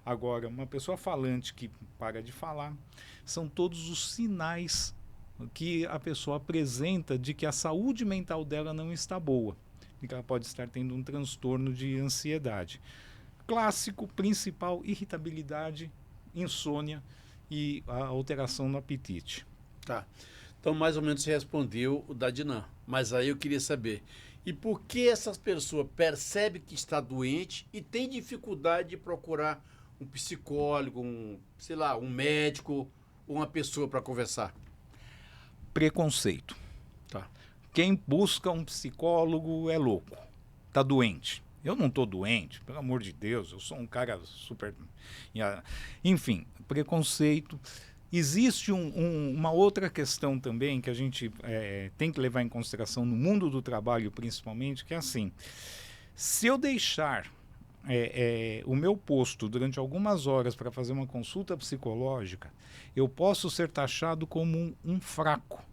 Agora, uma pessoa falante que para de falar, são todos os sinais que a pessoa apresenta de que a saúde mental dela não está boa, e que ela pode estar tendo um transtorno de ansiedade. Clássico, principal, irritabilidade, insônia e a alteração no apetite. Tá. Então, mais ou menos, você respondeu o da Dinan. Mas aí eu queria saber, e por que essas pessoas percebem que está doente e tem dificuldade de procurar um psicólogo, um médico, ou uma pessoa para conversar? Preconceito. Tá. Quem busca um psicólogo é louco, está doente. Eu não estou doente, pelo amor de Deus, eu sou um cara super... Enfim, preconceito. Existe uma outra questão também que a gente tem que levar em consideração no mundo do trabalho, principalmente, que é assim, se eu deixar o meu posto durante algumas horas para fazer uma consulta psicológica, eu posso ser taxado como um fraco.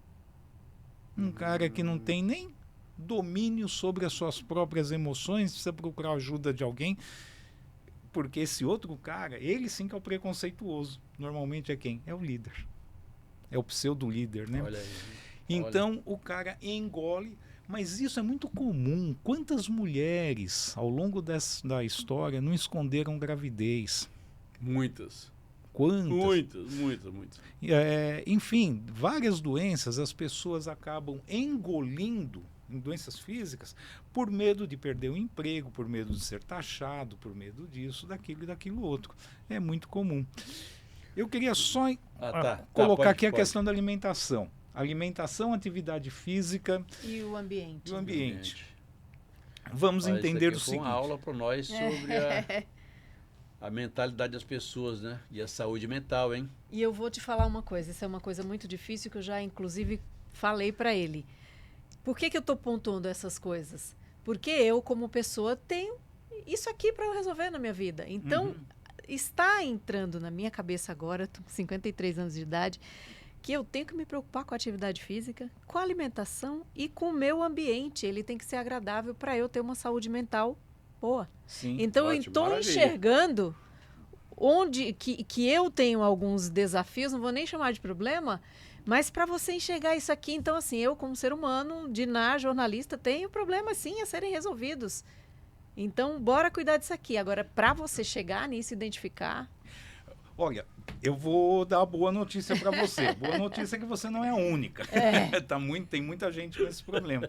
Um cara que não tem nem domínio sobre as suas próprias emoções, precisa procurar ajuda de alguém, porque esse outro cara, ele sim que é o preconceituoso. Normalmente é quem? É o líder. É o pseudo-líder, né? Olha aí. Então o cara engole, mas isso é muito comum. Quantas mulheres ao longo da história não esconderam gravidez? Muitas. quantas. Muito. Enfim, várias doenças as pessoas acabam engolindo em doenças físicas por medo de perder o emprego, por medo de ser taxado, por medo disso, daquilo e daquilo outro. É muito comum. Eu queria só colocar aqui a questão da alimentação. Alimentação, atividade física e o ambiente. Vamos entender o seguinte. Uma aula para nós sobre a mentalidade das pessoas, né? E a saúde mental, hein? E eu vou te falar uma coisa, isso é uma coisa muito difícil que eu já, inclusive, falei para ele. Por que eu estou pontuando essas coisas? Porque eu, como pessoa, tenho isso aqui para eu resolver na minha vida. Então, está entrando na minha cabeça agora, estou com 53 anos de idade, que eu tenho que me preocupar com a atividade física, com a alimentação e com o meu ambiente. Ele tem que ser agradável para eu ter uma saúde mental boa. Sim, então, eu estou enxergando onde que eu tenho alguns desafios, não vou nem chamar de problema, mas para você enxergar isso aqui, então, assim, eu como ser humano, Diná, jornalista, tenho problemas sim a serem resolvidos. Então, bora cuidar disso aqui. Agora, para você chegar nisso, identificar... Olha, eu vou dar uma boa notícia para você. Boa notícia é que você não é a única. Tem muita gente com esse problema.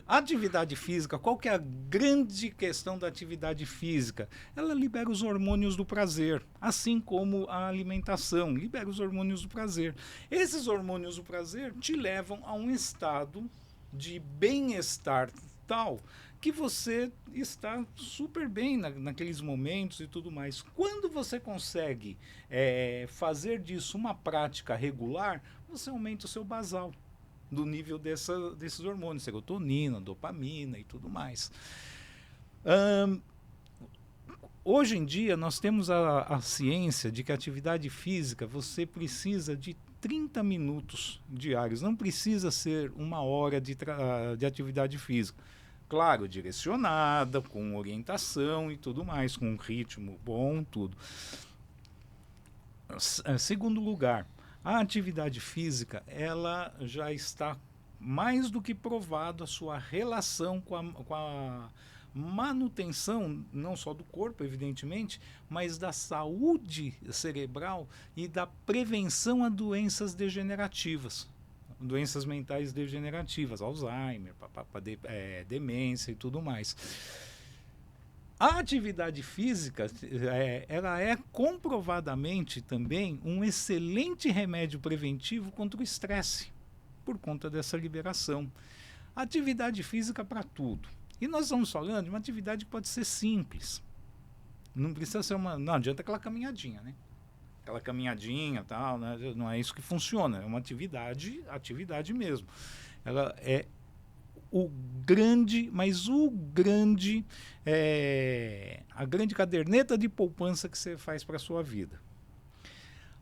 A atividade física, qual que é a grande questão da atividade física? Ela libera os hormônios do prazer, assim como a alimentação libera os hormônios do prazer. Esses hormônios do prazer te levam a um estado de bem-estar tal que você está super bem naqueles momentos e tudo mais. Quando você consegue fazer disso uma prática regular, você aumenta o seu basal do nível desses hormônios, serotonina, dopamina e tudo mais. Hoje em dia, nós temos a ciência de que a atividade física, você precisa de 30 minutos diários, não precisa ser 1 hora de atividade física. Claro, direcionada, com orientação e tudo mais, com um ritmo bom, tudo. Segundo lugar, a atividade física, ela já está mais do que provado a sua relação com a manutenção, não só do corpo, evidentemente, mas da saúde cerebral e da prevenção a doenças degenerativas. Doenças mentais degenerativas, Alzheimer, demência e tudo mais. A atividade física, ela é comprovadamente também um excelente remédio preventivo contra o estresse, por conta dessa liberação. Atividade física para tudo. E nós estamos falando de uma atividade que pode ser simples. Não precisa ser não adianta aquela caminhadinha, né? Aquela caminhadinha e tal, né? Não é isso que funciona, é uma atividade mesmo. Ela é a grande caderneta de poupança que você faz para a sua vida.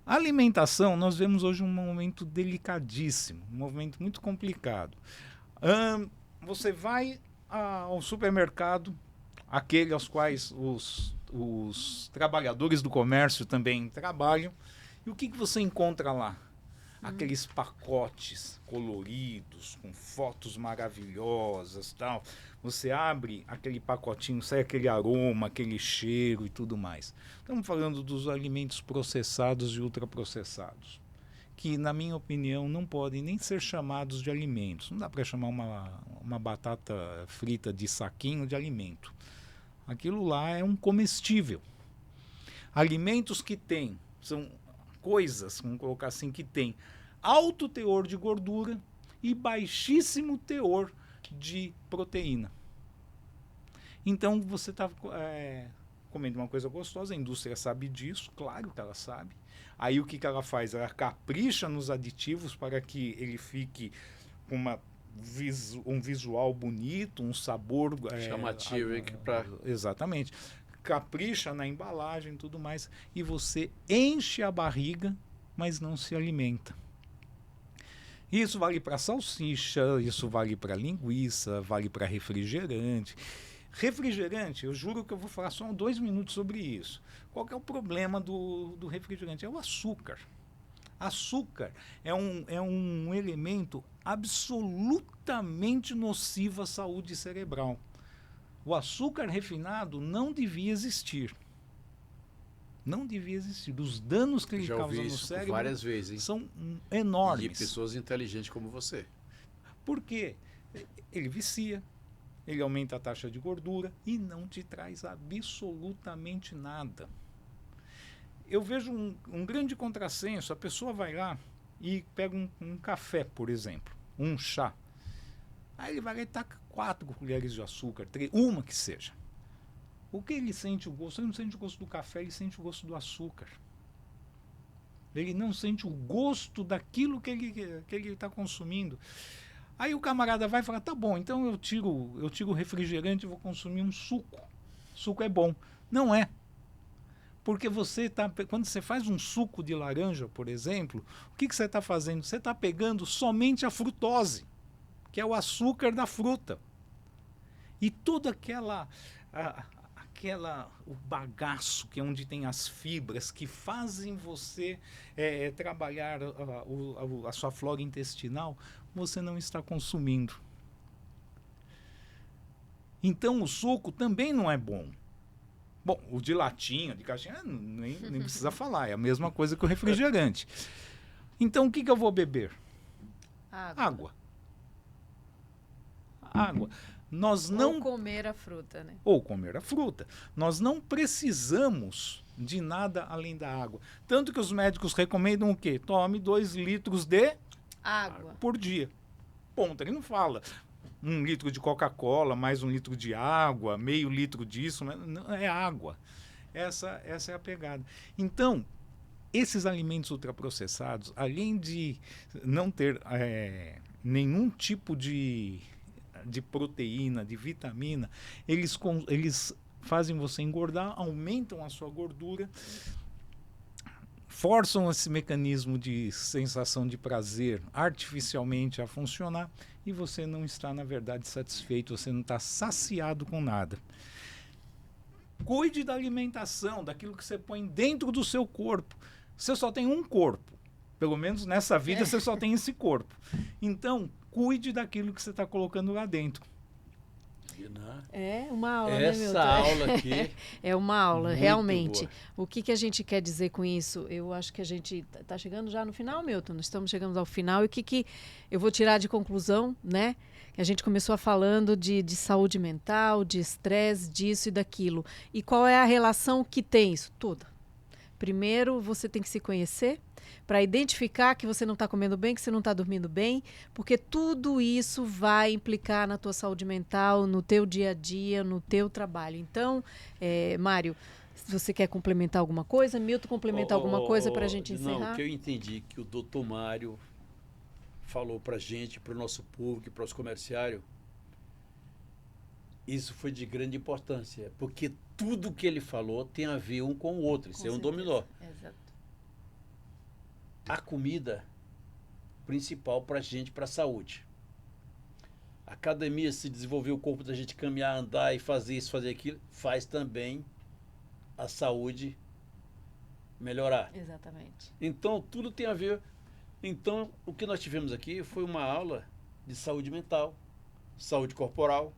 A alimentação, nós vemos hoje um momento delicadíssimo, um momento muito complicado. Você vai ao supermercado, aquele aos quais os trabalhadores do comércio também trabalham. E o que você encontra lá? Aqueles pacotes coloridos, com fotos maravilhosas, tal. Você abre aquele pacotinho, sai aquele aroma, aquele cheiro e tudo mais. Estamos falando dos alimentos processados e ultraprocessados, que, na minha opinião, não podem nem ser chamados de alimentos. Não dá para chamar uma batata frita de saquinho de alimento. Aquilo lá é um comestível. Alimentos que são coisas, vamos colocar assim, que tem alto teor de gordura e baixíssimo teor de proteína. Então você está comendo uma coisa gostosa, a indústria sabe disso, claro que ela sabe. Aí o que ela faz? Ela capricha nos aditivos para que ele fique com um visual bonito, um sabor chamativo. Exatamente. Capricha na embalagem e tudo mais, e você enche a barriga, mas não se alimenta. Isso vale para salsicha, isso vale para linguiça, vale para refrigerante. Refrigerante, eu juro que eu vou falar só 2 minutos sobre isso. Qual que é o problema do refrigerante? É o açúcar. Açúcar é um elemento absolutamente nocivo à saúde cerebral. O açúcar refinado não devia existir. Não devia existir. Os danos que ele Já causa ouvi no isso cérebro várias vezes, hein? são De enormes. pessoas inteligentes como você. Por quê? Ele vicia, ele aumenta a taxa de gordura e não te traz absolutamente nada. Eu vejo um grande contrassenso. A pessoa vai lá e pega um café, por exemplo, um chá. Aí ele vai lá e taca 4 colheres de açúcar, 3, uma que seja. O que ele sente o gosto? Ele não sente o gosto do café, ele sente o gosto do açúcar. Ele não sente o gosto daquilo que ele está consumindo. Aí o camarada vai falar, tá bom, então eu tiro o refrigerante e vou consumir um suco. Suco é bom. Não é. Porque quando você faz um suco de laranja, por exemplo, o que você está fazendo? Você está pegando somente a frutose, que é o açúcar da fruta. E toda o bagaço, que é onde tem as fibras que fazem você trabalhar a sua flora intestinal, você não está consumindo. Então o suco também não é bom. Bom, o de latinha, de caixinha, nem precisa falar, é a mesma coisa que o refrigerante. Então o que eu vou beber? Água. Nós não... Ou comer a fruta, né? Ou comer a fruta. Nós não precisamos de nada além da água. Tanto que os médicos recomendam o quê? Tome 2 litros de Água. por dia. Ponto. Ele não fala 1 litro de Coca-Cola, mais 1 litro de água, meio litro disso. Não, é água. Essa é a pegada. Então, esses alimentos ultraprocessados, além de não ter nenhum tipo de proteína, de vitamina, eles fazem você engordar, aumentam a sua gordura, forçam esse mecanismo de sensação de prazer artificialmente a funcionar e você não está, na verdade, satisfeito, você não está saciado com nada. Cuide da alimentação, daquilo que você põe dentro do seu corpo. Você só tem um corpo. Pelo menos nessa vida você só tem esse corpo. Então, cuide daquilo que você está colocando lá dentro. É uma aula, Essa né, Milton? aula aqui... É uma aula, muito realmente. boa. O que a gente quer dizer com isso? Eu acho que a gente está chegando já no final, Milton. Nós estamos chegando ao final. E o que eu vou tirar de conclusão, né? A gente começou falando de saúde mental, de estresse, disso e daquilo. E qual é a relação que tem isso? Toda. Primeiro, você tem que se conhecer para identificar que você não está comendo bem, que você não está dormindo bem, porque tudo isso vai implicar na tua saúde mental, no teu dia a dia, no teu trabalho. Então, Mário, se você quer complementar alguma coisa, Milton complementar alguma coisa para a gente encerrar? Não, o que eu entendi que o doutor Mário falou para a gente, para o nosso público, para os comerciários, isso foi de grande importância, porque tudo que ele falou tem a ver um com o outro, isso é um dominó. Exato. A comida principal para a gente, para a saúde. A academia, se desenvolver o corpo da gente caminhar, andar e fazer isso, fazer aquilo, faz também a saúde melhorar. Exatamente. Então, tudo tem a ver. Então, o que nós tivemos aqui foi uma aula de saúde mental, saúde corporal.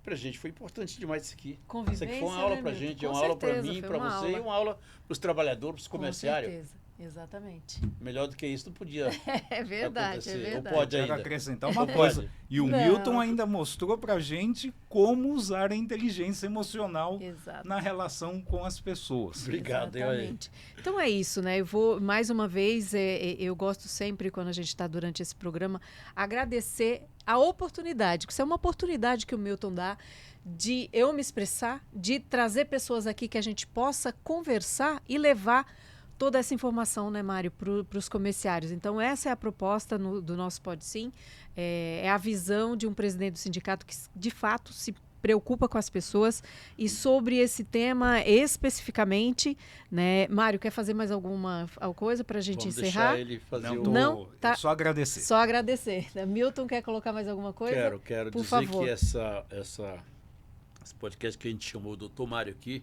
Pra gente foi importante demais isso aqui. Convivência, isso aqui foi uma aula né, pra Milton? gente, Com é uma aula pra certeza, mim, foi pra uma você aula. e uma aula pros trabalhadores, pros comerciários. Com certeza, exatamente. Melhor do que isso não podia É verdade, acontecer. é verdade. Ou pode Quero ainda. acrescentar uma Ou coisa. pode. E o Não. Milton ainda mostrou pra gente como usar a inteligência emocional Exato. na relação com as pessoas. Obrigado, Exatamente. Então é isso, né? Eu vou, mais uma vez, eu gosto sempre, quando a gente está durante esse programa, agradecer a oportunidade, que isso é uma oportunidade que o Milton dá de eu me expressar, de trazer pessoas aqui que a gente possa conversar e levar toda essa informação, né, Mário, para os comerciários. Então, essa é a proposta do nosso Pode Sim, é a visão de um presidente do sindicato que, de fato, se preocupa com as pessoas. E sobre esse tema especificamente, né, Mário, quer fazer mais alguma coisa para a gente Vamos encerrar? deixar ele fazer Não, o... Não, tá. Só agradecer. Só agradecer. Milton, quer colocar mais alguma coisa? Quero Por dizer favor. que esse podcast que a gente chamou o doutor Mário aqui,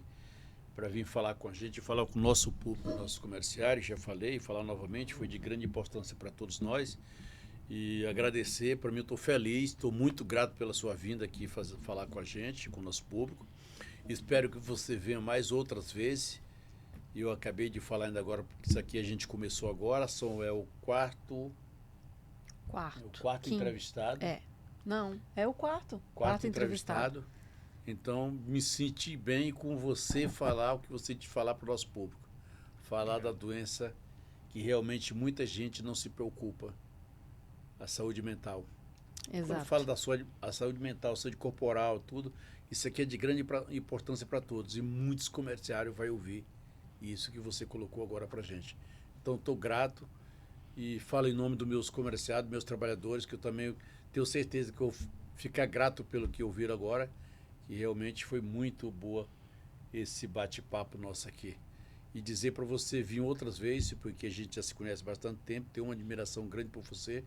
para vir falar com a gente, falar com o nosso público, nossos comerciários, já falei, falar novamente, foi de grande importância para todos nós. E agradecer, para mim eu estou feliz, estou muito grato pela sua vinda aqui falar com a gente, com o nosso público. Espero que você venha mais outras vezes. Eu acabei de falar ainda agora, porque isso aqui a gente começou agora, é o quarto Quinto. entrevistado. Não, é o quarto. Quarto entrevistado. Então, me senti bem com você falar o que você te falar para o nosso público. Falar da doença que realmente muita gente não se preocupa. A saúde mental. Exato. Quando fala a saúde mental, saúde corporal, tudo, isso aqui é de grande importância para todos. E muitos comerciários vão ouvir isso que você colocou agora para a gente. Então, estou grato e falo em nome dos meus comerciários, meus trabalhadores, que eu também tenho certeza que eu vou ficar grato pelo que ouviram agora, que realmente foi muito boa esse bate-papo nosso aqui. E dizer para você vir outras vezes, porque a gente já se conhece há bastante tempo, tenho uma admiração grande por você,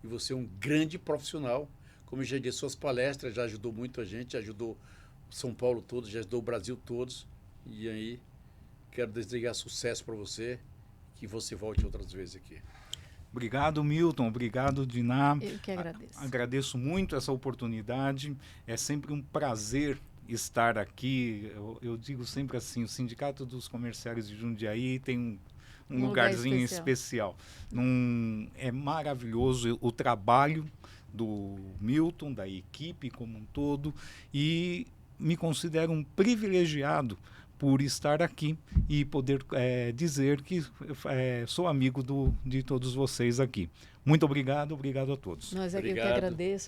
e você é um grande profissional. Como eu já disse, suas palestras já ajudou muito a gente, já ajudou São Paulo todo, já ajudou o Brasil todos. E aí, quero desejar sucesso para você, que você volte outras vezes aqui. Obrigado, Milton. Obrigado, Diná. Eu que agradeço. Agradeço muito essa oportunidade. É sempre um prazer estar aqui. Eu digo sempre assim, o Sindicato dos Comerciários de Jundiaí tem um lugarzinho especial. É maravilhoso o trabalho do Milton, da equipe como um todo, e me considero um privilegiado por estar aqui e poder dizer que sou amigo de todos vocês aqui. Muito obrigado, obrigado a todos. Eu que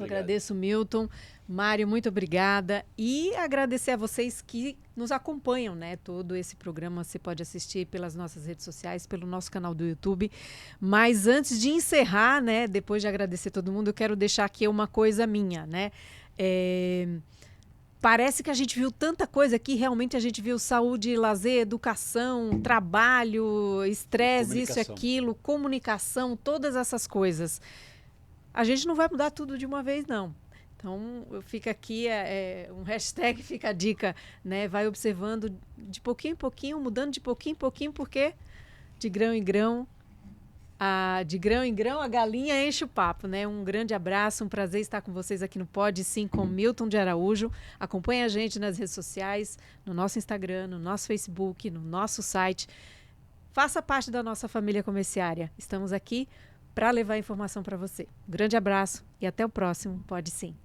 agradeço, Milton. Mário, muito obrigada. E agradecer a vocês que nos acompanham, né? Todo esse programa você pode assistir pelas nossas redes sociais, pelo nosso canal do YouTube. Mas antes de encerrar, né? Depois de agradecer todo mundo, eu quero deixar aqui uma coisa minha, né? Parece que a gente viu tanta coisa aqui, realmente a gente viu saúde, lazer, educação, trabalho, estresse, isso e aquilo, comunicação, todas essas coisas. A gente não vai mudar tudo de uma vez, não. Então, fica aqui um hashtag, fica a dica, né? Vai observando de pouquinho em pouquinho, mudando de pouquinho em pouquinho, porque de grão em grão, a galinha enche o papo, né? Um grande abraço, um prazer estar com vocês aqui no Pode Sim com Milton de Araújo. Acompanhe a gente nas redes sociais, no nosso Instagram, no nosso Facebook, no nosso site. Faça parte da nossa família comerciária. Estamos aqui para levar informação para você. Um grande abraço e até o próximo Pode Sim.